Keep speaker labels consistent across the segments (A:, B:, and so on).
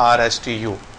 A: RSTU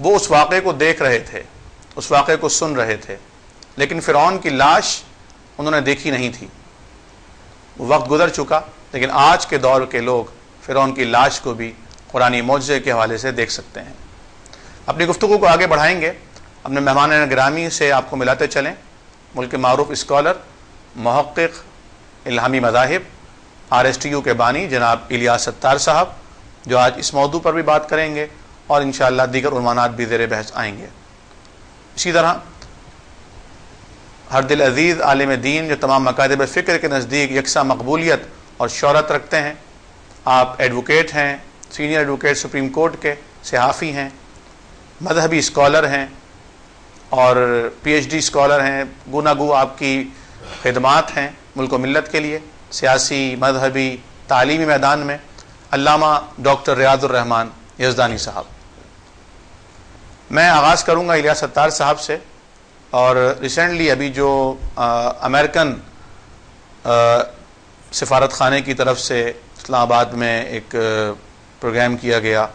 A: وہ اس واقعے کو دیکھ رہے تھے، اس واقعے کو سن رہے تھے، لیکن فرعون کی لاش انہوں نے دیکھی نہیں تھی۔ وہ وقت گزر چکا، لیکن آج کے دور کے لوگ فرعون کی لاش کو بھی قرآنی معجزے کے حوالے سے دیکھ سکتے ہیں۔ اپنی گفتگو کو آگے بڑھائیں گے، اپنے مہمان گرامی سے آپ کو ملاتے چلیں۔ ملک کے معروف اسکالر، محقق، الہامی مذاہب، RSTU کے بانی جناب الیاس ستار صاحب، جو آج اس موضوع پر بھی بات کریں گے اور انشاءاللہ دیگر عنوانات بھی زیر بحث آئیں گے۔ اسی طرح ہر دل عزیز عالم دین جو تمام مکاتب فکر کے نزدیک یکساں مقبولیت اور شہرت رکھتے ہیں، آپ ایڈوکیٹ ہیں، سینئر ایڈوکیٹ سپریم کورٹ کے، صحافی ہیں، مذہبی اسکالر ہیں اور PhD اسکالر ہیں، گوناگو آپ کی خدمات ہیں ملک و ملت کے لیے سیاسی، مذہبی، تعلیمی میدان میں، علامہ ڈاکٹر ریاض الرحمان یزدانی صاحب۔ میں آغاز کروں گا الیاس ستار صاحب سے، اور ریسنٹلی ابھی جو امریکن سفارت خانے کی طرف سے اسلام آباد میں ایک پروگرام کیا گیا،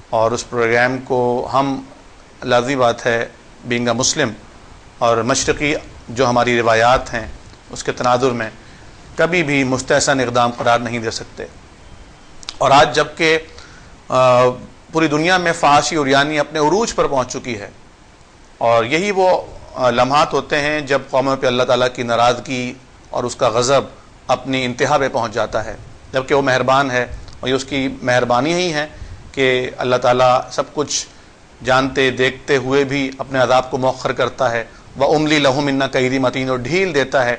A: اور اس پروگرام کو ہم، لازمی بات ہے بینگ اے مسلم اور مشرقی جو ہماری روایات ہیں اس کے تناظر میں کبھی بھی مستحسن اقدام قرار نہیں دے سکتے۔ اور آج جب کہ پوری دنیا میں فحاشی عریانی اپنے عروج پر پہنچ چکی ہے، اور یہی وہ لمحات ہوتے ہیں جب قوموں پہ اللہ تعالیٰ کی ناراضگی اور اس کا غضب اپنی انتہا پہ پہنچ جاتا ہے، جبکہ وہ مہربان ہے، اور یہ اس کی مہربانی ہی ہے کہ اللہ تعالیٰ سب کچھ جانتے دیکھتے ہوئے بھی اپنے عذاب کو مؤخر کرتا ہے، وَأُمْلِي لَهُمْ إِنَّ كَيْدِي مَتِينٌ، اور ڈھیل دیتا ہے۔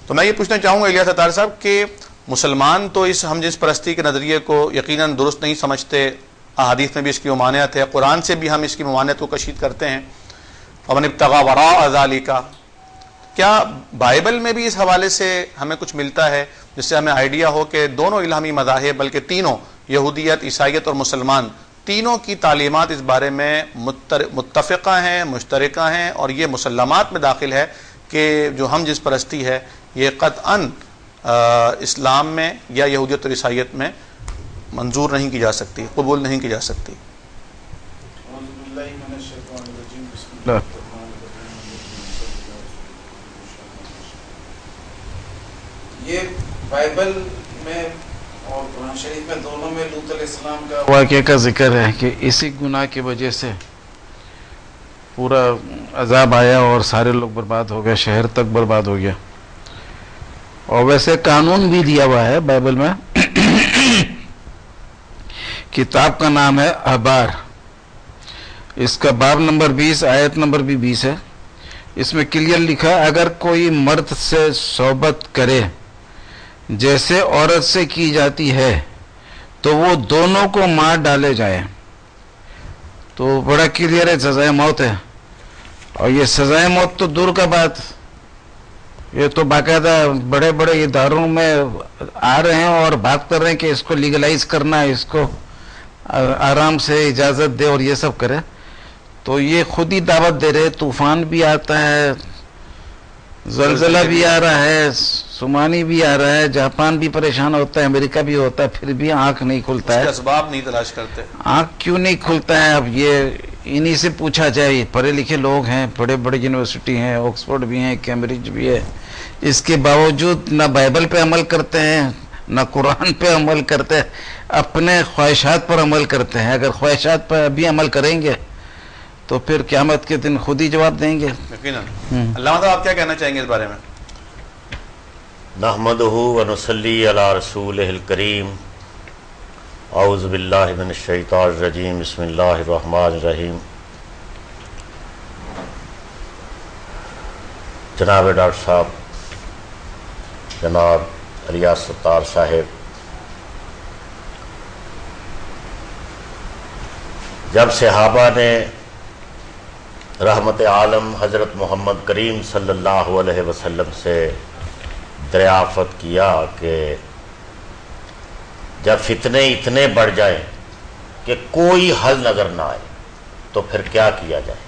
A: تو میں یہ پوچھنا چاہوں گا الیاس ستار صاحب کہ مسلمان تو اس ہم جنس پرستی کے نظریے کو یقیناً درست نہیں سمجھتے، احادیث میں بھی اس کی ممانعت ہے، قرآن سے بھی ہم اس کی ممانعت کو کشید کرتے ہیں، وَمَنِ ابْتَغَىٰ وَرَاءَ ذَٰلِكَ۔ کیا بائبل میں بھی اس حوالے سے ہمیں کچھ ملتا ہے جس سے ہمیں آئیڈیا ہو کہ دونوں الہامی مذاہب، بلکہ تینوں، یہودیت، عیسائیت اور مسلمان، تینوں کی تعلیمات اس بارے میں متفقہ ہیں، مشترکہ ہیں، اور یہ مسلمات میں داخل ہے کہ جو ہم جنس پرستی ہے یہ قطعاً اسلام میں یا یہودیت اور عیسائیت میں منظور نہیں کی جا سکتی، قبول نہیں کی جا سکتی؟
B: یہ بائبل میں اور قرآن شریف میں دونوں میں لوط علیہ السلام کا واقعے کا ذکر ہے کہ اسی گناہ کی وجہ سے پورا عذاب آیا اور سارے لوگ برباد ہو گئے، شہر تک برباد ہو گیا۔ اور ویسے قانون بھی دیا ہوا ہے بائبل میں، کتاب کا نام ہے احبار، اس کا باب نمبر 20 آیت نمبر بھی 20 ہے۔ اس میں کلیئر لکھا ہے اگر کوئی مرد سے صحبت کرے جیسے عورت سے کی جاتی ہے تو وہ دونوں کو مار ڈالے جائے۔ تو بڑا کلیئر ہے، سزائے موت ہے۔ اور یہ سزائے موت تو دور کا بات، یہ تو باقاعدہ بڑے بڑے اداروں میں آ رہے ہیں اور بات کر رہے ہیں کہ اس کو لیگلائز کرنا ہے، اس کو آرام سے اجازت دے اور یہ سب کرے۔ تو یہ خود ہی دعوت دے رہے، طوفان بھی آتا ہے، زلزلہ بھی آ رہا ہے، سونامی بھی آ رہا ہے، جاپان بھی پریشان ہوتا ہے، امریکہ بھی ہوتا ہے، پھر بھی آنکھ نہیں کھلتا ہے۔
A: اس کے اسباب نہیں تلاش کرتے،
B: آنکھ کیوں نہیں کھلتا ہے؟ اب یہ انہی سے پوچھا جائے، پڑھے لکھے لوگ ہیں، بڑے بڑے یونیورسٹی ہیں، آکسفورڈ بھی ہیں، کیمبرج بھی ہے، اس کے باوجود نہ بائبل پہ عمل کرتے ہیں، نہ قرآن پہ عمل کرتے ہیں، اپنے خواہشات پر عمل کرتے ہیں۔ اگر خواہشات پر ابھی عمل کریں گے تو پھر قیامت کے دن خود ہی جواب دیں گے۔
A: یقیناً۔ علامہ صاحب آپ کیا کہنا چاہیں گے اس بارے میں؟
C: نحمدہ ونصلی علی رسولہ الکریم، اعوذ باللہ من الشیطان الرجیم، بسم اللہ الرحمن الرحیم۔ جناب ڈاکٹر صاحب، جناب الیاس ستار صاحب، جب صحابہ نے رحمت عالم حضرت محمد کریم صلی اللہ علیہ وسلم سے دریافت کیا کہ جب فتنے اتنے بڑھ جائیں کہ کوئی حل نظر نہ آئے تو پھر کیا کیا جائے،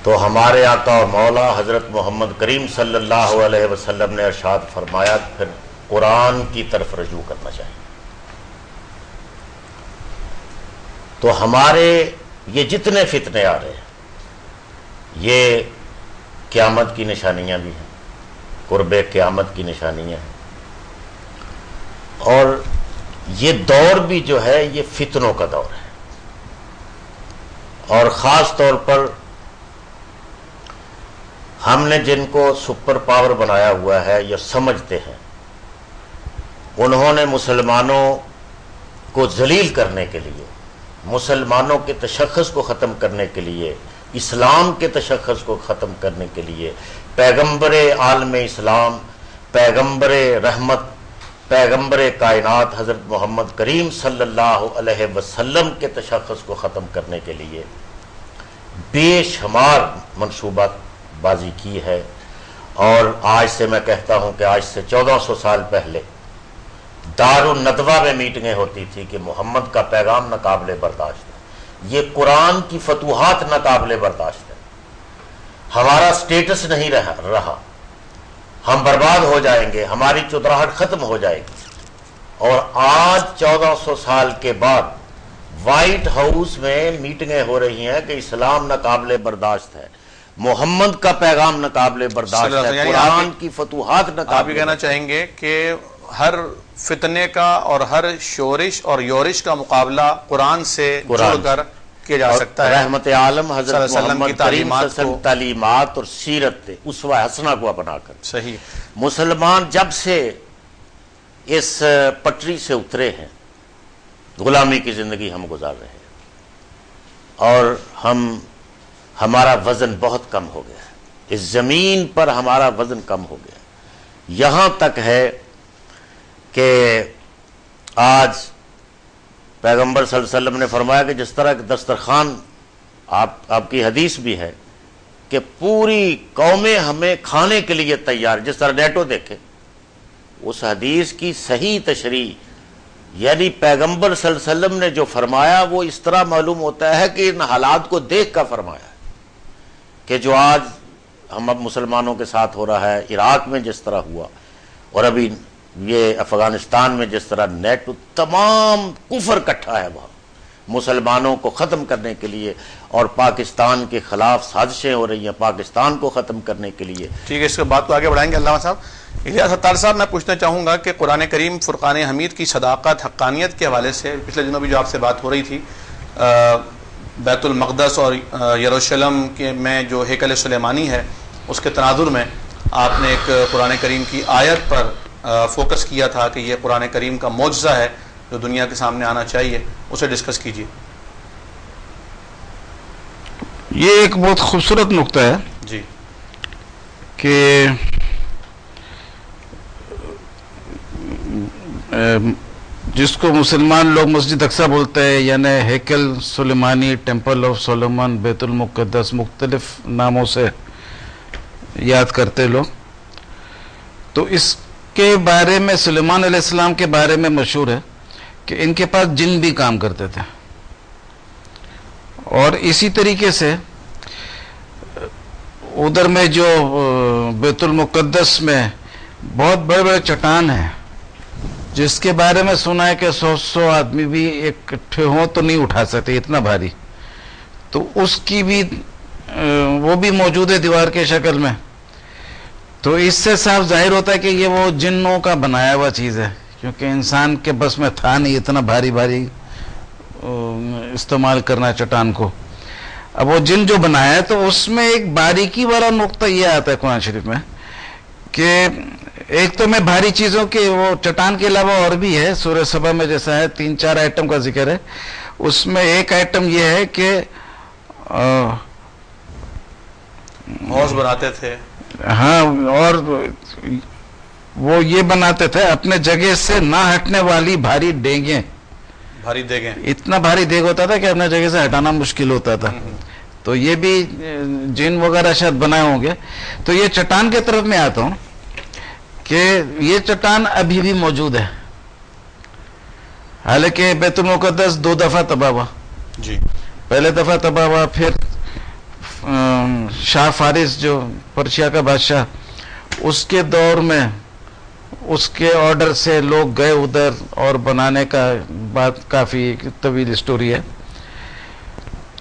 C: تو ہمارے آقا اور مولا حضرت محمد کریم صلی اللہ علیہ وسلم نے ارشاد فرمایا پھر قرآن کی طرف رجوع کرنا چاہیے۔ تو ہمارے یہ جتنے فتنے آ رہے ہیں یہ قیامت کی نشانیاں بھی ہیں، قرب قیامت کی نشانیاں ہیں، اور یہ دور بھی جو ہے یہ فتنوں کا دور ہے، اور خاص طور پر ہم نے جن کو سپر پاور بنایا ہوا ہے یا سمجھتے ہیں، انہوں نے مسلمانوں کو ذلیل کرنے کے لیے، مسلمانوں کے تشخص کو ختم کرنے کے لیے، اسلام کے تشخص کو ختم کرنے کے لیے، پیغمبر عالم اسلام، پیغمبر رحمت، پیغمبر کائنات حضرت محمد کریم صلی اللہ علیہ وسلم کے تشخص کو ختم کرنے کے لیے بے شمار منصوبات بازی کی ہے۔ اور آج سے میں کہتا ہوں کہ آج سے 1400 سال پہلے دار الندوہ میں میٹنگیں ہوتی تھی کہ محمد کا پیغام ناقابل برداشت ہے، یہ قرآن کی فتوحات ناقابل برداشت ہے، ہمارا سٹیٹس نہیں رہا، ہم برباد ہو جائیں گے، ہماری چودراہٹ ختم ہو جائے گی۔ اور آج 1400 سال کے بعد وائٹ ہاؤس میں میٹنگیں ہو رہی ہیں کہ اسلام ناقابل برداشت ہے، محمد کا پیغام ناقابل برداشت ہے، قرآن کی فتوحات ناقابل۔
A: آپ یہ کہنا چاہیں گے کہ ہر فتنے کا اور ہر شورش اور یورش کا مقابلہ قرآن سے جوڑ کر کیا جا سکتا ہے،
C: رحمت عالم حضرت محمد
A: کی
C: کریم صلی اللہ علیہ وسلم تعلیمات اور سیرت اسوہ حسنہ کو اپنا کر۔
A: صحیح۔
C: مسلمان جب سے اس پٹری سے اترے ہیں، غلامی کی زندگی ہم گزار رہے ہیں، اور ہمارا وزن بہت کم ہو گیا ہے، اس زمین پر ہمارا وزن کم ہو گیا، یہاں تک ہے کہ آج پیغمبر صلی اللہ علیہ وسلم نے فرمایا کہ جس طرح دسترخوان، آپ کی حدیث بھی ہے کہ پوری قومیں ہمیں کھانے کے لیے تیار، جس طرح نیٹو دیکھے، اس حدیث کی صحیح تشریح یعنی پیغمبر صلی اللہ علیہ وسلم نے جو فرمایا وہ اس طرح معلوم ہوتا ہے کہ ان حالات کو دیکھ کر فرمایا ہے کہ جو آج ہم اب مسلمانوں کے ساتھ ہو رہا ہے، عراق میں جس طرح ہوا، اور ابھی یہ افغانستان میں جس طرح نیٹو تمام کفر کٹھا ہے وہاں مسلمانوں کو ختم کرنے کے لیے، اور پاکستان کے خلاف سازشیں ہو رہی ہیں پاکستان کو ختم کرنے کے لیے۔
A: ٹھیک ہے، اس کے بات کو آگے بڑھائیں گے۔ علامہ صاحب الیاس اتار صاحب، میں پوچھنا چاہوں گا کہ قرآن کریم فرقان حمید کی صداقت، حقانیت کے حوالے سے پچھلے دنوں بھی جو آپ سے بات ہو رہی تھی، بیت المقدس اور یروشلم کے میں جو ہیکل سلیمانی ہے اس کے تناظر میں آپ نے ایک قرآن کریم کی آیت پر فوکس کیا تھا کہ یہ قرآن کریم کا معجزہ ہے جو دنیا کے سامنے آنا چاہیے، اسے ڈسکس کیجیے۔
B: یہ ایک بہت خوبصورت نقطہ ہے
A: جی
B: کہ جس کو مسلمان لوگ مسجد اقصی بولتے ہیں، یعنی ہیکل سلیمانی، ٹیمپل آف سولومن، بیت المقدس، مختلف ناموں سے یاد کرتے لوگ، تو اس کے بارے میں سلیمان علیہ السلام کے بارے میں مشہور ہے کہ ان کے پاس جن بھی کام کرتے تھے، اور اسی طریقے سے ادھر میں جو بیت المقدس میں بہت بڑے بڑے چٹان ہیں جس کے بارے میں سنا ہے کہ 100 آدمی بھی اکٹھے ہوں تو نہیں اٹھا سکتے، اتنا بھاری، تو اس کی بھی وہ بھی موجود ہے دیوار کے شکل میں۔ تو اس سے صاف ظاہر ہوتا ہے کہ یہ وہ جنوں کا بنایا ہوا چیز ہے، کیونکہ انسان کے بس میں تھا نہیں اتنا بھاری بھاری استعمال کرنا چٹان کو۔ اب وہ جن جو بنایا ہے تو اس میں ایک باریکی والا نقطہ یہ آتا ہے قرآن شریف میں کہ ایک تو میں بھاری چیزوں کے وہ چٹان کے علاوہ اور بھی ہے، سورہ سبا میں جیسا ہے 3-4 آئٹم کا ذکر ہے، اس میں ایک آئٹم یہ ہے کہ
A: حوض بناتے تھے،
B: ہاں، اور وہ یہ بناتے تھے اپنے جگہ سے نہ ہٹنے والی بھاری ڈینگیں،
A: بھاری دیگیں،
B: اتنا بھاری دیگ ہوتا تھا کہ اپنے جگہ سے ہٹانا مشکل ہوتا تھا۔ تو یہ بھی جن وغیرہ شاید بنائے ہوں گے۔ تو یہ چٹان کی طرف میں آتا ہوں کہ یہ چٹان ابھی بھی موجود ہے، حالانکہ بیت المقدس 2 دفعہ تباہ ہوا۔
A: جی،
B: پہلے دفعہ تباہ ہوا، پھر شاہ فارس جو پرشیا کا بادشاہ، اس کے دور میں اس کے آرڈر سے لوگ گئے ادھر اور بنانے کا بات کافی طویل اسٹوری ہے۔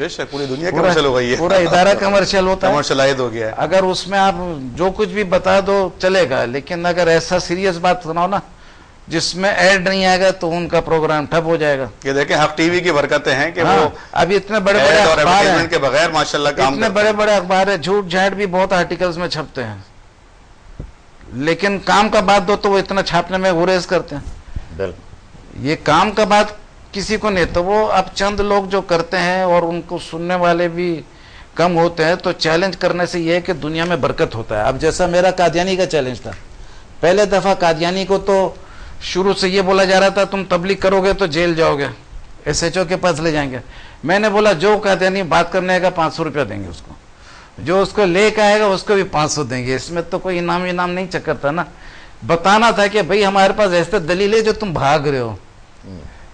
A: بے شک پوری دنیا کمرشل ہو گئی ہے،
B: پورا ادارہ کمرشل ہوتا ہے،
A: کمرشلائز ہو گیا ہے.
B: اگر اس میں آپ جو کچھ بھی بتا دو چلے گا، لیکن اگر ایسا سیریس بات سناؤ نا جس میں ایڈ نہیں آئے گا تو ان کا پروگرام ٹھپ ہو جائے گا.
A: یہ دیکھیں حق ٹی وی کی برکتیں ہیں کہ وہ
B: ابھی اتنے بڑے بڑے
A: ایڈ اور
B: اخبار
A: ایڈورٹائزمنٹ کے
B: ہیں،
A: بغیر ماشاءاللہ کام
B: اتنے
A: کرتے
B: بڑے
A: ہیں.
B: بڑے اخبار ہیں، جھوٹ جھاٹ بھی بہت آرٹیکلز میں چھپتے ہیں، لیکن کام کا بات دو تو وہ اتنا چھاپنے میں گریز کرتے ہیں.
C: بالکل
B: یہ کام کا بات کسی کو نہیں، تو وہ اب چند لوگ جو کرتے ہیں اور ان کو سننے والے بھی کم ہوتے ہیں، تو چیلنج کرنے سے یہ ہے کہ دنیا میں برکت ہوتا ہے. اب جیسا میرا قادیانی کا چیلنج تھا، پہلے دفعہ قادیانی کو تو شروع سے یہ بولا جا رہا تھا تم تبلیغ کرو گے تو جیل جاؤ گے، SHO کے پاس لے جائیں گے. میں نے بولا جو قادیانی بات کرنے کا 500 روپیہ دیں گے اس کو، جو اس کو لے کے آئے گا اس کو بھی 500 دیں گے. اس میں تو کوئی انعام نہیں چکر تھا نا، بتانا تھا کہ بھئی ہمارے پاس ایسے دلیل ہے جو تم بھاگ رہے ہو،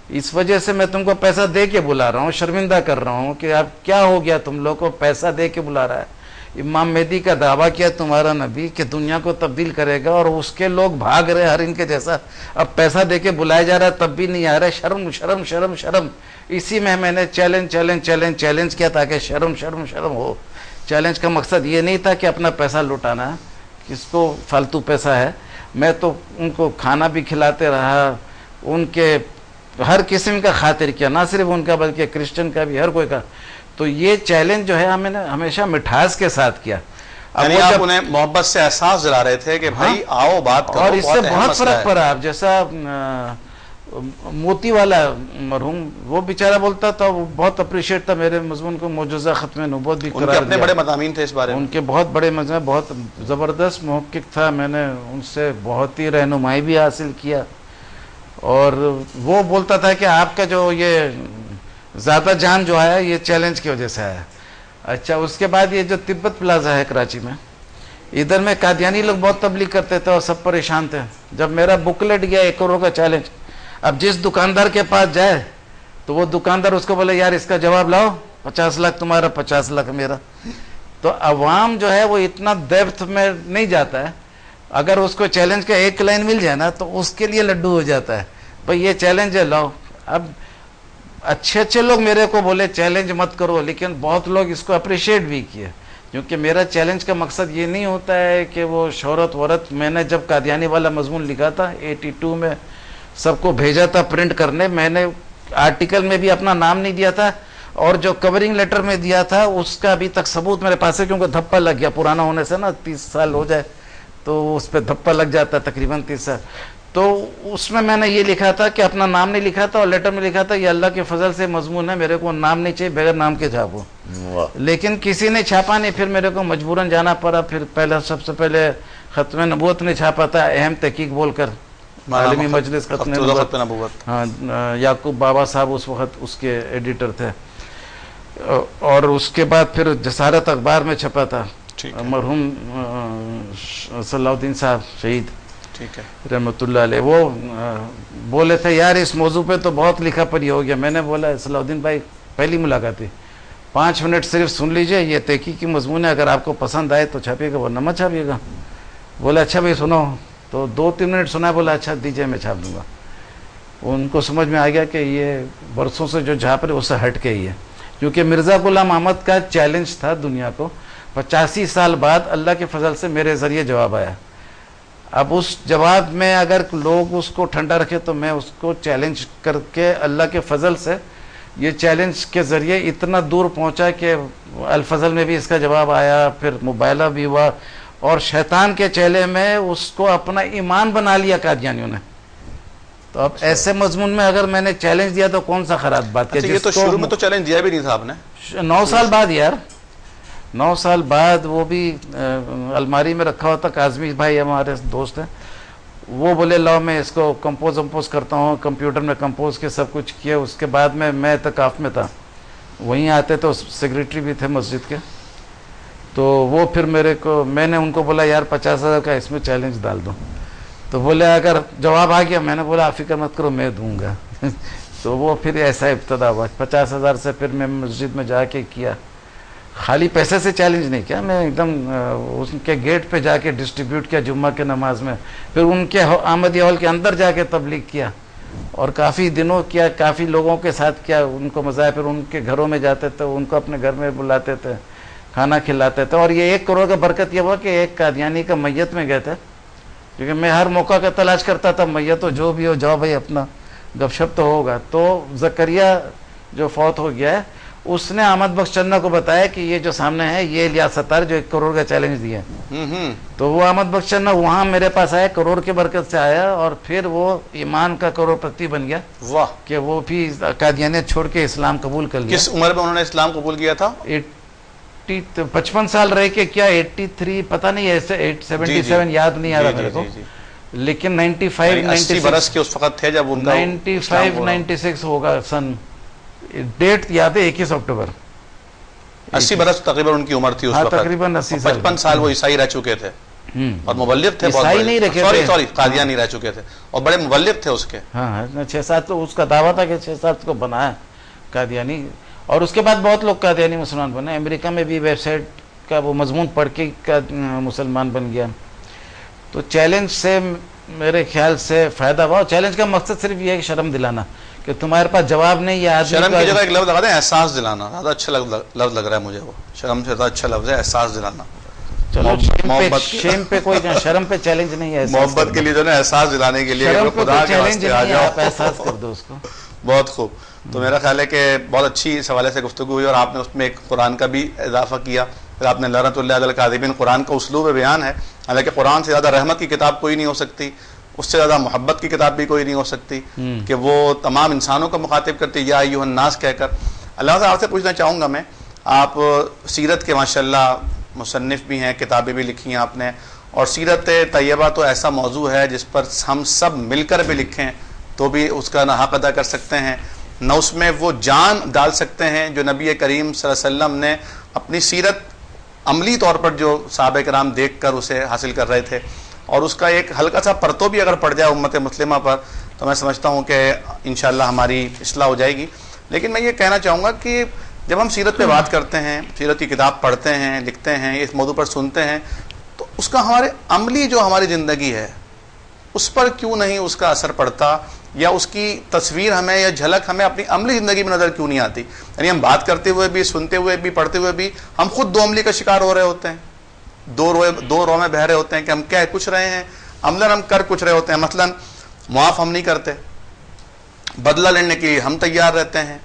B: اس وجہ سے میں تم کو پیسہ دے کے بلا رہا ہوں، شرمندہ کر رہا ہوں کہ اب کیا ہو گیا تم لوگ کو پیسہ دے کے بلا رہا ہے. امام مہدی کا دعویٰ کیا تمہارا نبی کہ دنیا کو تبدیل کرے گا، اور اس کے لوگ بھاگ رہے ہر ان کے جیسا، اب پیسہ دے کے بلایا جا رہا ہے تب بھی نہیں آ رہا ہے. شرم شرم شرم شرم. اسی میں نے چیلنج کیا تاکہ شرم شرم شرم ہو. چیلنج کا مقصد یہ نہیں تھا کہ اپنا پیسہ لٹانا، کس کو فالتو پیسہ ہے. میں تو ان کو کھانا بھی کھلاتے رہا، ان کے ہر قسم کا خاطر کیا، نہ صرف ان کا بلکہ کرسچن کا بھی، ہر کوئی کا. تو یہ چیلنج جو ہے ہمیں نے ہمیشہ مٹھاس کے ساتھ کیا.
A: یعنی آپ انہیں محبت سے احساس دلا رہے تھے کہ بھائی آؤ بات کرو،
B: اور اس سے
A: اہم
B: بہت
A: مسئلہ
B: فرق
A: ہے.
B: پڑا. اب جیسا موتی والا مرحوم، وہ بیچارہ بولتا تھا، وہ بہت اپریشیٹ تھا میرے مضمون کو معجزہ ختم نبوت بھی
A: ان کے
B: قرار
A: اپنے
B: دیا.
A: بڑے مضامین تھے اس بارے میں.
B: ان کے بہت بڑے مضمون، بہت زبردست محقق تھا، میں نے ان سے بہت ہی رہنمائی بھی حاصل کیا. اور وہ بولتا تھا کہ آپ کا جو یہ زیادہ جان جو آیا یہ چیلنج کی وجہ سے آیا. اچھا، اس کے بعد یہ جو تبت پلازا ہے کراچی میں، ادھر میں قادیانی لوگ بہت تبلیغ کرتے تھے اور سب پریشان تھے. جب میرا بکلیٹ گیا 1 کروڑ کا چیلنج، اب جس دکاندار کے پاس جائے تو وہ دکاندار اس کو بولے یار اس کا جواب لاؤ، 50 لاکھ تمہارا، 50 لاکھ میرا. تو عوام جو ہے وہ اتنا ڈیپتھ میں نہیں جاتا ہے. اگر اس کو چیلنج کا ایک لائن مل جائے نا تو اس کے لیے لڈو ہو جاتا ہے، بھئی یہ چیلنج ہے لاؤ. اب اچھے لوگ میرے کو بولے چیلنج مت کرو، لیکن بہت لوگ اس کو اپریشیٹ بھی کیے، کیونکہ میرا چیلنج کا مقصد یہ نہیں ہوتا ہے کہ وہ شہرت ورت. میں نے جب قادیانی والا مضمون لکھا تھا 82 میں، سب کو بھیجا تھا پرنٹ کرنے، میں نے آرٹیکل میں بھی اپنا نام نہیں دیا تھا، اور جو کورنگ لیٹر میں دیا تھا اس کا ابھی تک ثبوت میرے پاس ہے، کیونکہ دھپا لگ گیا پرانا ہونے سے نا، 30 سال ہو جائے تو اس پہ دھپا لگ جاتا ہے، تقریباً 30 سال. تو اس میں نے یہ لکھا تھا کہ اپنا نام نہیں لکھا تھا، اور لیٹر میں لکھا تھا یہ اللہ کے فضل سے مضمون ہے، میرے کو نام نہیں چاہیے، بغیر نام کے چھاپو. لیکن کسی نے چھاپا نہیں، پھر میرے کو مجبوراً جانا پڑا. پھر سب سے پہلے ختم نبوت نے چھاپا تھا، اہم تحقیق بول کر، عالمی مجلس ختم نبوت. ہاں، یعقوب بابا صاحب اس وقت اس کے ایڈیٹر تھے. اور اس کے بعد پھر جسارت اخبار میں چھپا تھا، مرحوم صلاح الدین صاحب شہید رحمۃ اللہ علیہ، وہ بولے تھے یار اس موضوع پہ تو بہت لکھا پڑھی ہو گیا. میں نے بولا صلاح الدین بھائی پہلی ملاقات تھی، 5 منٹ صرف سن لیجئے، یہ تحقیقی مضمون ہے، اگر آپ کو پسند آئے تو چھاپیے گا ورنہ مت چھاپیے گا. بولا اچھا بھائی سنو، تو 2-3 منٹ سنا، بولا اچھا دیجئے میں چھاپ دوں گا. ان کو سمجھ میں آ گیا کہ یہ برسوں سے جو چھاپ رہے اس سے ہٹ کے ہی ہے، کیونکہ مرزا غلام احمد کا چیلنج تھا دنیا کو. 85 سال بعد اللہ کے فضل سے میرے ذریعے جواب آیا. اب اس جواب میں اگر لوگ اس کو ٹھنڈا رکھے تو میں اس کو چیلنج کر کے اللہ کے فضل سے یہ چیلنج کے ذریعے اتنا دور پہنچا کہ الفضل میں بھی اس کا جواب آیا، پھر مبالہ بھی ہوا، اور شیطان کے چیلے میں اس کو اپنا ایمان بنا لیا قادیانیوں نے. تو اب ایسے مضمون میں اگر میں نے چیلنج دیا تو کون سا خراب بات ہے.
A: یہ تو شروع میں تو چیلنج دیا بھی نہیں تھا آپ نے.
B: 9 سال بعد یار، 9 سال بعد، وہ بھی الماری میں رکھا ہوتا. کاظمی بھائی ہمارے دوست ہیں، وہ بولے لاؤ میں اس کو کمپوز کرتا ہوں، کمپیوٹر میں کمپوز کے سب کچھ کیا. اس کے بعد میں اعتکاف میں تھا، وہیں آتے تو سیکریٹری بھی تھے مسجد کے. تو وہ پھر میں نے ان کو بولا یار 50,000 کا اس میں چیلنج ڈال دو. تو بولے اگر جواب آ گیا، میں نے بولا آپ فکر مت کرو میں دوں گا. تو وہ پھر ایسا ابتدا ہوا. 50,000 سے پھر میں مسجد میں جا کے کیا. خالی پیسے سے چیلنج نہیں کیا، میں ایک دم ان کے گیٹ پہ جا کے ڈسٹریبیوٹ کیا جمعہ کے نماز میں. پھر ان کے آمدی ہال کے اندر جا کے تبلیغ کیا. اور کافی دنوں کیا، کافی لوگوں کے ساتھ کیا ان کو مزہ ہے. پھر ان کے گھروں میں جاتے تھے، ان کو اپنے گھر میں بلاتے تھے، کھانا کھلاتے تھے. اور یہ 1 کروڑ کا برکت یہ ہوا کہ ایک قادیانی کا میت میں گئے تھے، کیونکہ میں ہر موقع کا تلاش کرتا تھا، میت ہو جو بھی ہو جاؤ بھائی اپنا گپ شپ تو ہوگا. تو زکریا جو فوت ہو گیا ہے اس نے احمد بخش چنّا کو بتایا کہ یہ جو سامنے ہے یہ الیاس ستار جو 1 کروڑ کا چیلنج دیا ہے. تو وہ احمد بخش چنّا وہاں میرے پاس آیا، کروڑ کے برکت سے آیا، اور پھر وہ ایمان کا کروڑ پتی بن گیا.
A: واہ.
B: کہ وہ بھی قادیانیت چھوڑ کے اسلام قبول کر لیا.
A: کس عمر میں انہوں نے اسلام قبول کیا تھا؟
B: 55 سال رہ کے کیا 83 پتہ نہیں ایسے 77 یاد نہیں آ رہا میرے کو، لیکن
A: 80 برس کے اس وقت تھے جب ان کا
B: 95 96 ہوگا سن. ڈیٹ یاد ہے 21 اکتوبر.
A: 80 برس تقریباً ان کی عمر تھی اس وقت.
B: تقریباً 80 سال.
A: 55 سال وہ عیسائی رہ چکے تھے اور مبلغ تھے.
B: عیسائی نہیں رکھے تھے،
A: سوری قادیانی رہ چکے تھے اور بڑے مبلغ تھے اس کے.
B: ہاں 6-7 تو اس کا دعویٰ تھا کہ 6-7 کو بنایا قادیانی. اور اس کے بعد بہت لوگ قادیانی مسلمان بنے. امریکہ میں بھی ویب سائٹ کا وہ مضمون پڑھ کے مسلمان بن گیا. تو چیلنج سے میرے خیال سے فائدہ ہوا. چیلنج کا مقصد صرف یہ ہے کہ شرم دلانا کہ تمہارے پاس جواب نہیں. یہ آدمی
A: شرم کی جگہ ایک لفظ لگا دیں، احساس دلانا. زیادہ اچھا لفظ لگ رہا ہے مجھے. وہ شرم سے زیادہ اچھا لفظ ہے احساس دلانا.
B: شیم پہ کوئی شرم پہ چیلنج نہیں ہے.
A: محبت کے لیے جو ہے احساس دلانے کے لیے خدا کے واسطے آ جاؤ،
B: آپ احساس کر دو اس کو.
A: بہت خوب. تو میرا خیال ہے کہ بہت اچھی اس حوالے سے گفتگو ہوئی اور آپ نے اس میں ایک قرآن کا بھی اضافہ کیا. پھر آپ نے لعنت اللہ علی الکاذبین، قرآن کا اسلوب بیان ہے. حالانکہ قرآن سے زیادہ رحمت کی کتاب کوئی نہیں ہو سکتی، اس سے زیادہ محبت کی کتاب بھی کوئی نہیں ہو سکتی کہ وہ تمام انسانوں کو مخاطب کرتی یا ایھا الناس کہہ کر. اللہ سے آپ سے پوچھنا چاہوں گا میں، آپ سیرت کے ماشاءاللہ مصنف بھی ہیں، کتابیں بھی لکھی ہیں آپ نے، اور سیرت طیبہ تو ایسا موضوع ہے جس پر ہم سب مل کر بھی لکھیں تو بھی اس کا نہ حق ادا کر سکتے ہیں، نہ اس میں وہ جان ڈال سکتے ہیں جو نبی کریم صلی اللہ علیہ وسلم نے اپنی سیرت عملی طور پر جو صحابہ کرام دیکھ کر اسے حاصل کر رہے تھے. اور اس کا ایک ہلکا سا پرتو بھی اگر پڑ جائے امت مسلمہ پر تو میں سمجھتا ہوں کہ انشاءاللہ ہماری اصلاح ہو جائے گی. لیکن میں یہ کہنا چاہوں گا کہ جب ہم سیرت پہ بات کرتے ہیں، سیرت کی کتاب پڑھتے ہیں، لکھتے ہیں، اس موضوع پر سنتے ہیں، تو اس کا ہمارے عملی جو ہماری زندگی ہے اس پر کیوں نہیں اس کا اثر پڑتا، یا اس کی تصویر ہمیں یا جھلک ہمیں اپنی عملی زندگی میں نظر کیوں نہیں آتی. یعنی ہم بات کرتے ہوئے بھی، سنتے ہوئے بھی، پڑھتے ہوئے بھی ہم خود دو عملی کا شکار ہو رہے ہوتے ہیں، دو رو میں بہ رہے ہوتے ہیں کہ ہم کہہ کچھ رہے ہیں، عملاً ہم کر کچھ رہے ہوتے ہیں. مثلاً معاف ہم نہیں کرتے، بدلہ لینے کے لیے ہم تیار رہتے ہیں،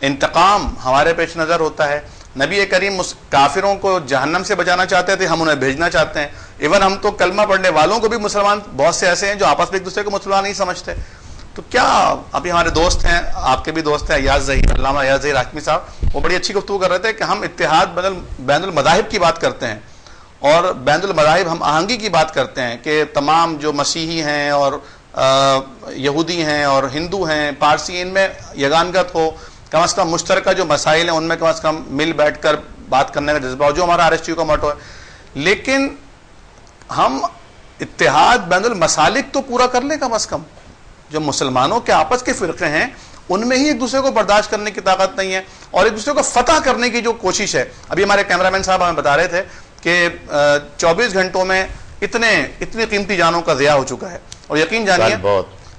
A: انتقام ہمارے پیش نظر ہوتا ہے. نبی کریم کافروں کو جہنم سے بچانا چاہتے تھے، ہم انہیں بھیجنا چاہتے ہیں. ایون ہم تو کلمہ پڑھنے والوں کو بھی مسلمان بہت سے ایسے ہیں جو آپس میں ایک دوسرے کو مسلمان نہیں سمجھتے. تو کیا ابھی ہمارے دوست ہیں، آپ کے بھی دوست ہیں ایاز ظہیر، علامہ ایاز ظہیر حاشمی صاحب، وہ بڑی اچھی گفتگو کر رہے تھے کہ ہم اتحاد بین المذاہب کی بات کرتے ہیں اور بین المذاہب ہم آہنگی کی بات کرتے ہیں کہ تمام جو مسیحی ہیں اور یہودی ہیں اور ہندو ہیں، پارسی، ان میں یگانگت ہو، کم از کم مشترکہ جو مسائل ہیں ان میں کم از کم مل بیٹھ کر بات کرنے کا جذبہ ہو، جو ہمارا RSTU کا موٹو ہے. لیکن ہم اتحاد بین المسالک تو پورا کر لیں کم از کم. جو مسلمانوں کے آپس کے فرقے ہیں ان میں ہی ایک دوسرے کو برداشت کرنے کی طاقت نہیں ہے اور ایک دوسرے کو فتح کرنے کی جو کوشش ہے. ابھی ہمارے کیمرامین صاحب ہمیں بتا رہے تھے کہ 24 گھنٹوں میں اتنی قیمتی جانوں کا ضیاع ہو چکا ہے. اور یقین جانیے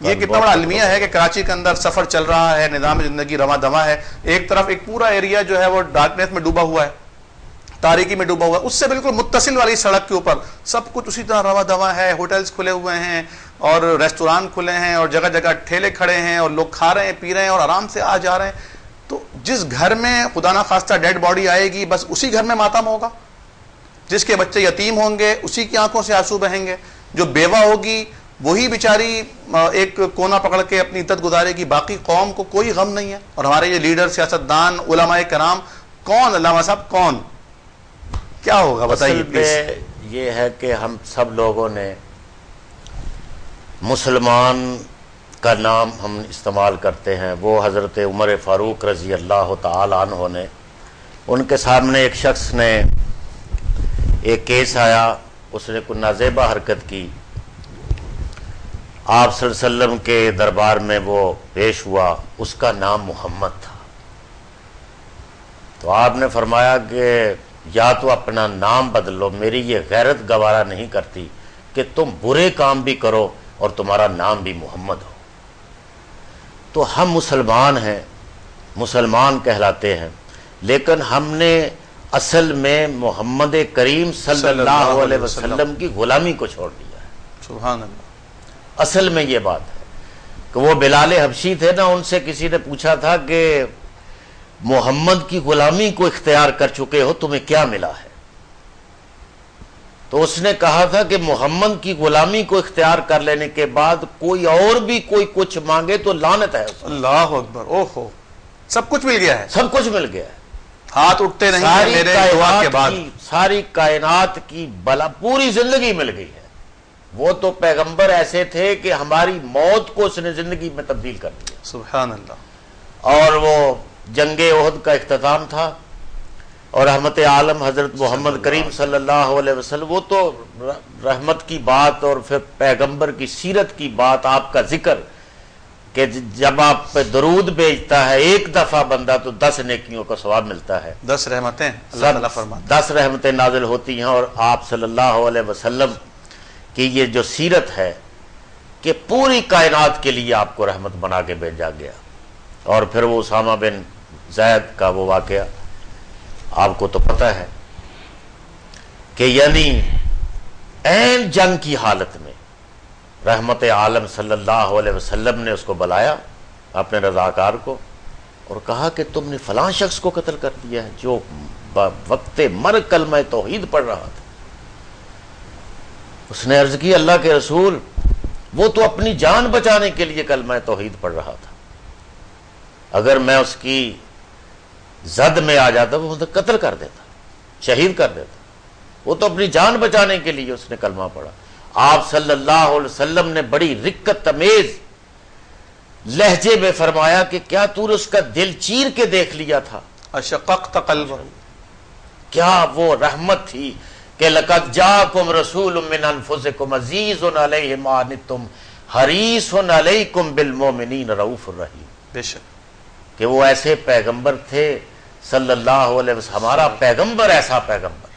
A: یہ کتنا بڑا المیہ ہے کہ کراچی کے اندر سفر چل رہا ہے، نظام زندگی رواں دواں ہے، ایک طرف ایک پورا ایریا جو ہے وہ ڈارکنیس میں ڈوبا ہوا ہے، تاریکی میں ڈوبا ہوا ہے، اس سے بالکل متصل والی سڑک کے اوپر سب کچھ اسی طرح رواں دواں ہے، ہوٹلز کھلے ہوئے ہیں اور ریسٹوران کھلے ہیں اور جگہ جگہ ٹھیلے کھڑے ہیں اور لوگ کھا رہے ہیں، پی رہے ہیں اور آرام سے آ جا رہے ہیں. تو جس گھر میں خدا نہ خواستہ ڈیڈ باڈی آئے گی بس اسی گھر میں ماتم ہوگا، جس کے بچے یتیم ہوں گے اسی کی آنکھوں سے آنسو بہیں گے، جو بیوہ ہوگی وہی بیچاری ایک کونا پکڑ کے اپنی عدت گزارے گی، باقی قوم کو کوئی غم نہیں ہے. اور ہمارے یہ لیڈر، سیاستدان، علماء کرام کون، علامہ صاحب کون، کیا ہوگا بتائیے پلیز.
C: یہ ہے کہ ہم سب لوگوں نے مسلمان کا نام ہم استعمال کرتے ہیں. وہ حضرت عمر فاروق رضی اللہ تعالی عنہ نے، ان کے سامنے ایک شخص نے ایک کیس آیا، اس نے کوئی نازیبہ حرکت کی، آپ صلی اللہ علیہ وسلم کے دربار میں وہ پیش ہوا، اس کا نام محمد تھا. تو آپ نے فرمایا کہ یا تو اپنا نام بدلو، میری یہ غیرت گوارا نہیں کرتی کہ تم برے کام بھی کرو اور تمہارا نام بھی محمد ہو. تو ہم مسلمان ہیں، مسلمان کہلاتے ہیں، لیکن ہم نے اصل میں محمد کریم صلی اللہ علیہ وسلم کی غلامی کو چھوڑ دیا ہے۔
A: سبحان اللہ۔
C: اصل میں یہ بات ہے کہ وہ بلال حبشی تھے نا، ان سے کسی نے پوچھا تھا کہ محمد کی غلامی کو اختیار کر چکے ہو، تمہیں کیا ملا ہے؟ تو اس نے کہا تھا کہ محمد کی غلامی کو اختیار کر لینے کے بعد کوئی اور بھی کوئی کچھ مانگے تو لعنت ہے اس کو۔
A: اللہ اکبر، اوہو، سب کچھ مل گیا ہے،
C: سب کچھ مل گیا ہے،
A: ہاتھ اٹھتے نہیں ہیں میرے دعا کے بعد۔
C: ساری کائنات کی بلا پوری زندگی مل گئی ہے۔ وہ تو پیغمبر ایسے تھے کہ ہماری موت کو اس نے زندگی میں تبدیل کر دیا۔
A: سبحان اللہ۔
C: اور وہ جنگ احد کا اختتام تھا، اور رحمت عالم حضرت محمد کریم صلی اللہ علیہ وسلم، وہ تو رحمت کی بات اور پھر پیغمبر کی سیرت کی بات، آپ کا ذکر کہ جب آپ پہ درود بھیجتا ہے ایک دفعہ بندہ تو 10 نیکیوں کا ثواب ملتا ہے،
A: 10 رحمتیں اللہ تعالیٰ فرماتے ہیں،
C: 10 رحمتیں نازل ہوتی ہیں۔ اور آپ صلی اللہ علیہ وسلم کی یہ جو سیرت ہے کہ پوری کائنات کے لیے آپ کو رحمت بنا کے بھیجا گیا۔ اور پھر وہ اسامہ بن زید کا وہ واقعہ آپ کو تو پتہ ہے کہ یعنی عین جنگ کی حالت میں رحمت عالم صلی اللہ علیہ وسلم نے اس کو بلایا، اپنے رضاکار کو، اور کہا کہ تم نے فلاں شخص کو قتل کر دیا ہے جو وقت مرگ کلمہ توحید پڑھ رہا تھا۔ اس نے عرض کی اللہ کے رسول، وہ تو اپنی جان بچانے کے لیے کلمہ توحید پڑھ رہا تھا، اگر میں اس کی زد میں آ جاتا وہ مجھے قتل کر دیتا، شہید کر دیتا، وہ تو اپنی جان بچانے کے لیے اس نے کلمہ پڑھا۔ آپ صلی اللہ علیہ وسلم نے بڑی رقت امیز لہجے میں فرمایا کہ کیا تو نے اس کا دل چیر کے دیکھ لیا تھا؟
A: اشققت قلبہ،
C: کیا وہ رحمت تھی کہ لقد جاءکم رسول من انفسکم عزیز علیہ ما عنتم حریص علیکم بالمؤمنین رؤوف الرحیم۔
A: بے شک
C: کہ وہ ایسے پیغمبر تھے صلی اللہ علیہ وسلم، ہمارا پیغمبر ایسا پیغمبر۔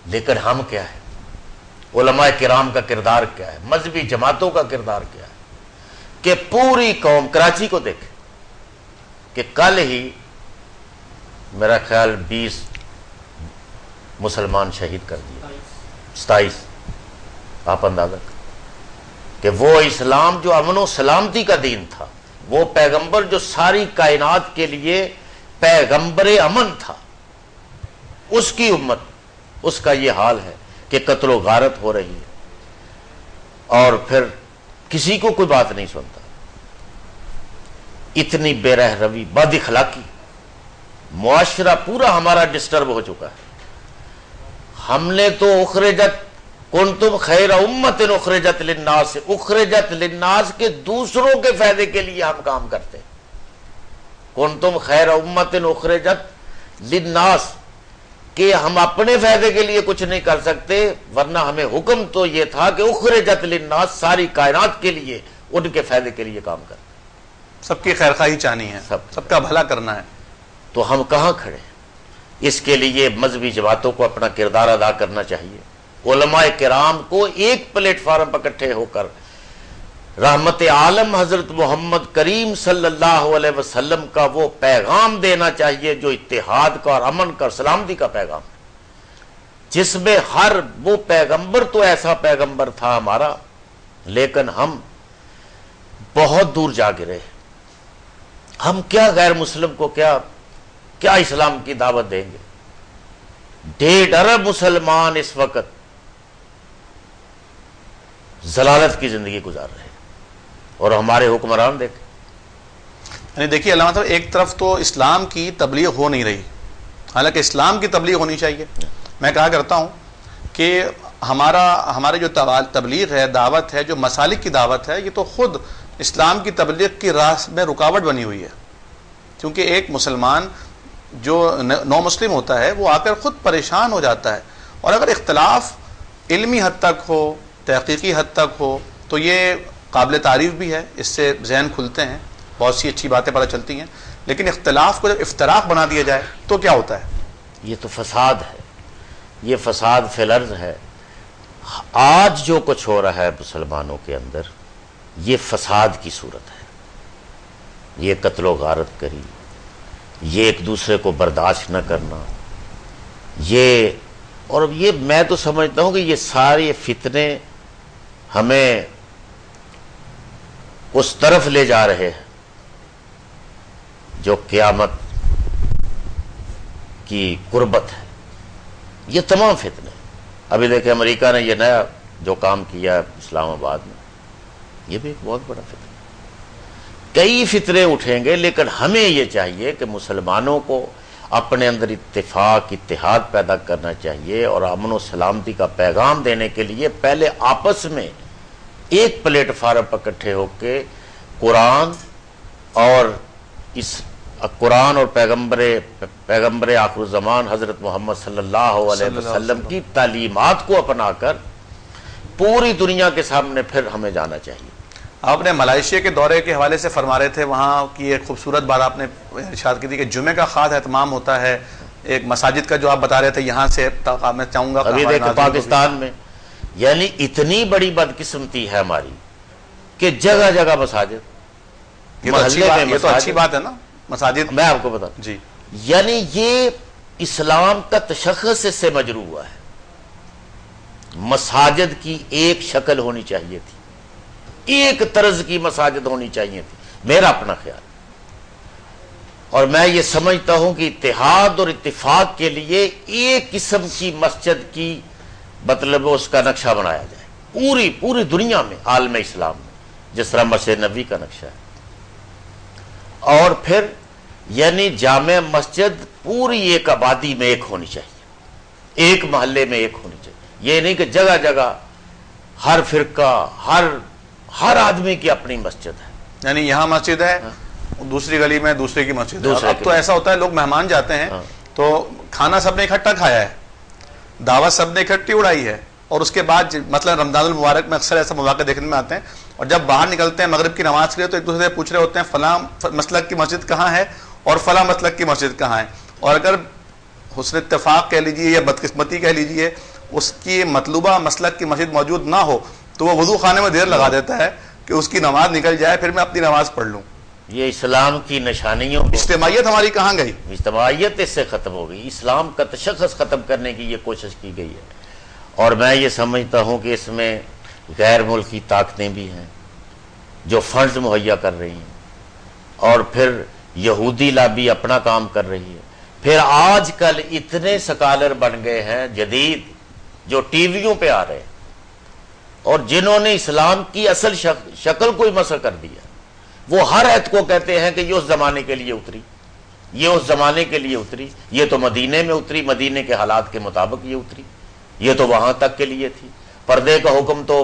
C: لیکن ہم کیا ہے؟ علماء کرام کا کردار کیا ہے؟ مذہبی جماعتوں کا کردار کیا ہے؟ کہ پوری قوم، کراچی کو دیکھیں کہ کل ہی میرا خیال 20 مسلمان شہید کر دیے، 27، آپ اندازہ کریں کہ وہ اسلام جو امن و سلامتی کا دین تھا، وہ پیغمبر جو ساری کائنات کے لیے پیغمبر امن تھا، اس کی امت، اس کا یہ حال ہے کہ قتل و غارت ہو رہی ہے اور پھر کسی کو کوئی بات نہیں سنتا۔ اتنی بے رہ روی، بد اخلاقی، معاشرہ پورا ہمارا ڈسٹرب ہو چکا ہے۔ ہم نے تو اخرجت کنتم خیر امت اخرجت للناس، اخرجت للناس کے دوسروں کے فائدے کے لیے ہم کام کرتے ہیں۔ کنتم خیر امت اخرجت للناس کہ ہم اپنے فائدے کے لیے کچھ نہیں کر سکتے، ورنہ ہمیں حکم تو یہ تھا کہ اخرجت للناس، ساری کائنات کے لیے، ان کے فائدے کے لیے کام کرتے،
A: سب کی خیر خواہی چاہنی ہے، سب کا بھلا کرنا ہے۔
C: تو ہم کہاں کھڑے ہیں؟ اس کے لیے مذہبی جماعتوں کو اپنا کردار ادا کرنا چاہیے، علماء کرام کو ایک پلیٹ فارم پر اکٹھے ہو کر رحمت عالم حضرت محمد کریم صلی اللہ علیہ وسلم کا وہ پیغام دینا چاہیے جو اتحاد کا اور امن کا اور سلامتی کا پیغام ہے، جس میں ہر وہ پیغمبر تو ایسا پیغمبر تھا ہمارا، لیکن ہم بہت دور جا گرے۔ ہم کیا غیر مسلم کو کیا اسلام کی دعوت دیں گے؟ 1.5 ارب مسلمان اس وقت ضلالت کی زندگی گزار رہے ہیں، اور ہمارے حکمران دیکھیں۔
A: یعنی دیکھیے علامہ صاحب، ایک طرف تو اسلام کی تبلیغ ہو نہیں رہی، حالانکہ اسلام کی تبلیغ ہونی چاہیے۔ میں کہا کرتا ہوں کہ ہمارے جو تبلیغ ہے، دعوت ہے، جو مسالک کی دعوت ہے، یہ تو خود اسلام کی تبلیغ کی راہ میں رکاوٹ بنی ہوئی ہے، کیونکہ ایک مسلمان جو نو مسلم ہوتا ہے وہ آ کر خود پریشان ہو جاتا ہے، اور اگر اختلاف علمی حد تک ہو، تحقیقی حد تک ہو، تو یہ قابل تعریف بھی ہے، اس سے ذہن کھلتے ہیں، بہت سی اچھی باتیں پتہ چلتی ہیں۔ لیکن اختلاف کو جب افتراق بنا دیا جائے تو کیا ہوتا ہے؟
C: یہ تو فساد ہے، یہ فساد فی الارض ہے۔ آج جو کچھ ہو رہا ہے مسلمانوں کے اندر، یہ فساد کی صورت ہے۔ یہ قتل و غارت کری، یہ ایک دوسرے کو برداشت نہ کرنا، یہ میں تو سمجھتا ہوں کہ یہ سارے فتنے ہمیں اس طرف لے جا رہے ہیں جو قیامت کی قربت ہے۔ یہ تمام فتنے، ابھی دیکھیں امریکہ نے یہ نیا جو کام کیا اسلام آباد میں، یہ بھی ایک بہت بڑا فتنہ۔ کئی فتنے اٹھیں گے، لیکن ہمیں یہ چاہیے کہ مسلمانوں کو اپنے اندر اتفاق اتحاد پیدا کرنا چاہیے، اور امن و سلامتی کا پیغام دینے کے لیے پہلے آپس میں ایک پلیٹ فارم پر اکٹھے ہو کے قرآن اور پیغمبر آخر الزمان حضرت محمد صلی اللہ علیہ وسلم کی تعلیمات کو اپنا کر پوری دنیا کے سامنے پھر ہمیں جانا چاہیے۔
A: آپ نے ملائیشیا کے دورے کے حوالے سے فرما رہے تھے، وہاں کی ایک خوبصورت بات آپ نے ارشاد کی تھی کہ جمعے کا خاص اہتمام ہوتا ہے، ایک مساجد کا جو آپ بتا رہے تھے یہاں سے میں چاہوں گا
C: ابھی دیکھیں پاکستان میں یعنی اتنی بڑی بدقسمتی ہے ہماری کہ جگہ جگہ مساجد،
A: یہ تو اچھی بات ہے نا مساجد۔
C: میں آپ کو بتا
A: جی،
C: یعنی یہ اسلام کا تشخص اس سے مجروح ہوا ہے۔ مساجد کی ایک شکل ہونی چاہیے تھی، ایک طرز کی مساجد ہونی چاہیے تھی، میرا اپنا خیال۔ اور میں یہ سمجھتا ہوں کہ اتحاد اور اتفاق کے لیے ایک قسم کی مسجد کی مطلب اس کا نقشہ بنایا جائے پوری دنیا میں، عالم اسلام میں، جس طرح مسجد نبوی کا نقشہ ہے۔ اور پھر یعنی جامع مسجد پوری ایک آبادی میں ایک ہونی چاہیے، ایک محلے میں ایک ہونی چاہیے۔ یہ نہیں کہ جگہ جگہ ہر فرقہ ہر آدمی کی اپنی مسجد ہے،
A: یعنی یہاں مسجد ہے دوسری گلی میں دوسرے کی مسجد ہے۔ اب تو ایسا ہوتا ہے لوگ مہمان جاتے ہیں تو کھانا سب نے اکٹھا کھایا ہے، دعوت سب نے اکٹھی اڑائی ہے، اور اس کے بعد مثلا رمضان المبارک میں اکثر ایسا مواقع دیکھنے میں آتے ہیں، اور جب باہر نکلتے ہیں مغرب کی نماز کے لیے تو ایک دوسرے سے پوچھ رہے ہوتے ہیں فلاں مسلک کی مسجد کہاں ہے اور فلاں مسلک کی مسجد کہاں ہے، اور اگر حسن اتفاق کہہ لیجیے یا بدقسمتی کہہ لیجیے اس کی مطلوبہ مسلک کی مسجد موجود نہ ہو تو وہ وضو خانے میں دیر لگا دیتا ہے کہ اس کی نماز نکل جائے پھر میں اپنی نماز پڑھ لوں۔
C: یہ اسلام کی نشانیوں کو،
A: اجتماعیت ہماری کہاں گئی؟
C: اجتماعیت اس سے ختم ہو گئی، اسلام کا تشخص ختم کرنے کی یہ کوشش کی گئی ہے۔ اور میں یہ سمجھتا ہوں کہ اس میں غیر ملکی طاقتیں بھی ہیں جو فنڈز مہیا کر رہی ہیں، اور پھر یہودی لابی اپنا کام کر رہی ہے، پھر آج کل اتنے سکالر بن گئے ہیں جدید جو ٹی ویوں پہ آ رہے ہیں، اور جنہوں نے اسلام کی اصل شکل کو ہی مسخ کر دیا، وہ ہر ایت کو کہتے ہیں کہ یہ اس زمانے کے لیے اتری، یہ اس زمانے کے لیے اتری، یہ تو مدینے میں اتری، مدینے کے حالات کے مطابق یہ اتری، یہ تو وہاں تک کے لیے تھی، پردے کا حکم تو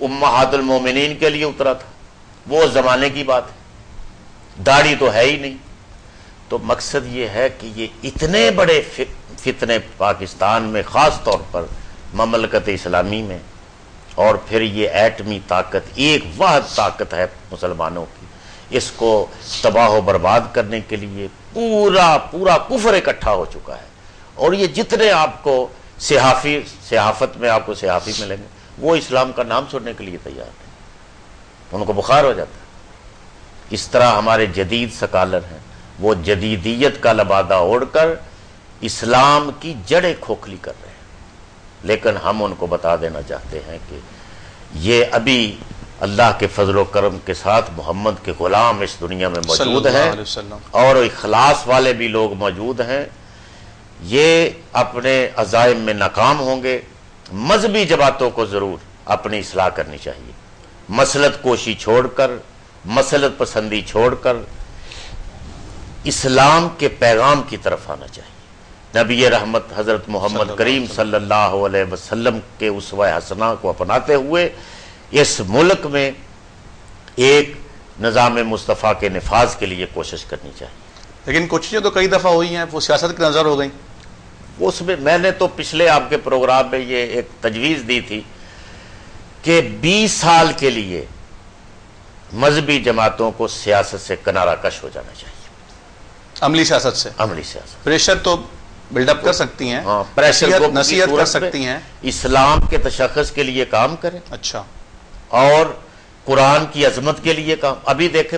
C: امہات المومنین کے لیے اترا تھا، وہ اس زمانے کی بات ہے، داڑھی تو ہے ہی نہیں۔ تو مقصد یہ ہے کہ یہ اتنے بڑے فتنے پاکستان میں خاص طور پر مملکت اسلامی میں، اور پھر یہ ایٹمی طاقت ایک واحد طاقت ہے مسلمانوں کی، اس کو تباہ و برباد کرنے کے لیے پورا کفر اکٹھا ہو چکا ہے۔ اور یہ جتنے آپ کو صحافت میں آپ کو صحافی ملیں گے وہ اسلام کا نام سننے کے لیے تیار ہیں، ان کو بخار ہو جاتا ہے۔ اس طرح ہمارے جدید سکالر ہیں، وہ جدیدیت کا لبادہ اوڑھ کر اسلام کی جڑیں کھوکھلی کر رہے ہیں، لیکن ہم ان کو بتا دینا چاہتے ہیں کہ یہ ابھی اللہ کے فضل و کرم کے ساتھ محمد کے غلام اس دنیا میں موجود ہیں، اور اخلاص والے بھی لوگ موجود ہیں۔ یہ اپنے عزائم میں ناکام ہوں گے۔ مذہبی جماعتوں کو ضرور اپنی اصلاح کرنی چاہیے، مسلط کوشی چھوڑ کر، مسلط پسندی چھوڑ کر اسلام کے پیغام کی طرف آنا چاہیے۔ نبی رحمت حضرت محمد کریم صلی اللہ علیہ وسلم کے اسوہ حسنہ کو اپناتے ہوئے اس ملک میں ایک نظام مصطفیٰ کے نفاذ کے لیے کوشش کرنی چاہیے۔
A: لیکن کچھ چیزیں تو کئی دفعہ ہوئی ہیں وہ سیاست کی نظر ہو گئیں۔
C: اس میں نے تو پچھلے آپ کے پروگرام میں یہ ایک تجویز دی تھی کہ 20 سال کے لیے مذہبی جماعتوں کو سیاست سے کنارہ کش ہو جانا چاہیے،
A: عملی سیاست سے۔
C: عملی سیاست،
A: پریشر تو بلڈ اپ کر سکتی ہیں،
C: ہاں، پریشر کو
A: نصیحت کر سکتی ہیں،
C: اسلام کے تشخص کے لیے کام کریں،
A: اچھا،
C: اور قرآن کی عظمت کے لیے کام۔ ابھی دیکھیں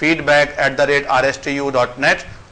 A: feedback@rstu.net,